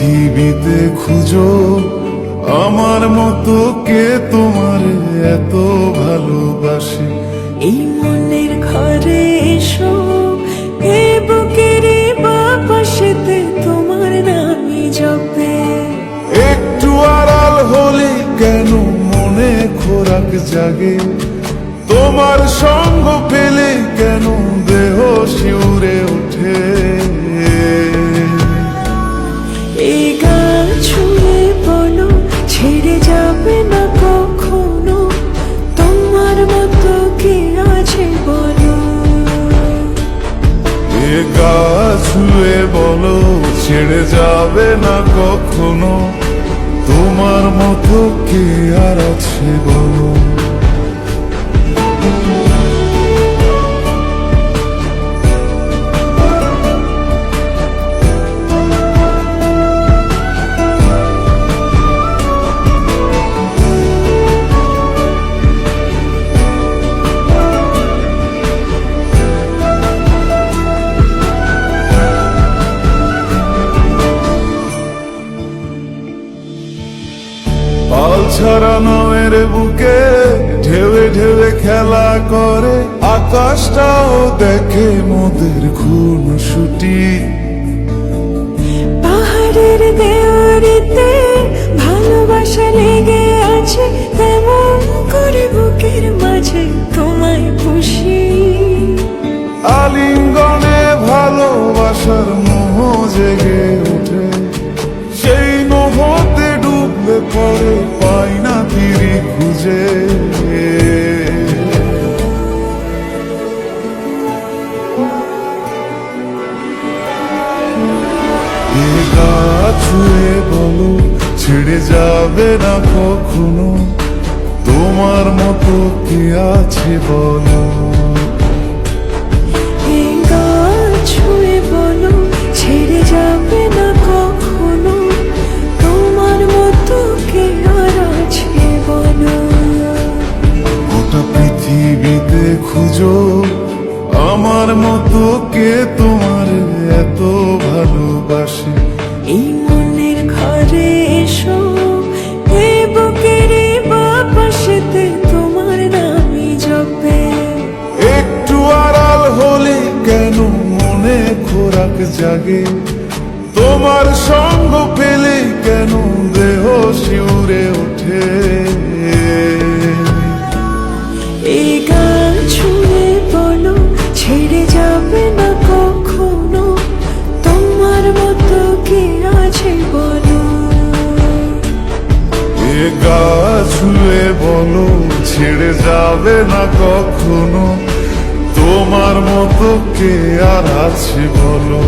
পৃথিবীতে খুঁজো আমার মতো কে তোমার এত ভালোবাসে। এই মনের ঘরে এসো, এ বুকের বাপাশেতে তোমার নামই জপে। একটু আড়াল হলে কেন মনে খোরাক জাগে, তোমার সঙ্গ পেলে কেন দেহ শিউরে ওঠে। এই গান ছুঁয়ে বলো ছেড়ে যাবে না কখনো, তোমার মতো কে আছে বলো। এ গা ছুঁয়ে বলো ছেড়ে যাবে না কখনো, তোমার মতো কে আর আছে বলো। পাল ছাড়া নামের বুকে ঢেউে ঢেউে খেলা করে, আকাশটাও দেখে মোদের খুনসুটি। পাহাড়ের দেওয়ারিতে ভালোবাসা লেগে আছে, তেমন করে বুকের মাঝে তোমায় পুষি। আলিঙ্গনে ভালোবাসার মোহ জেগে ওঠে, সেই মোহতে ডুবলে পরে পাই না তীরে খুঁজে। এ গা ছুঁয়ে বলো ছেড়ে যাবে না কখনো, তোমার মতো কে আছে বলো। এই গান ছুঁয়ে বলো ছেড়ে যাবে না কখনো, তোমার মতো কে আর আছে বলো। গোটা পৃথিবীতে খুঁজো আমার মতো কে তোমার এত ভালোবাসে। এই মনের ঘরে এসো, এ বুকের বাপাশেতে তোমার নামই জপে। একটু আড়াল হলে কেন মনে খোরাক জাগে, তোমার সঙ্গ পেলে কেন দেহ শিউরে ওঠে। এই গান ছুঁয়ে বলো ছেড়ে যাবে না কখনো, তোমার মতো কে আছে বলো। এ গা ছুঁয়ে বলো ছেড়ে যাবে না কখনো, তোমার মতো কে আর আছে বলো।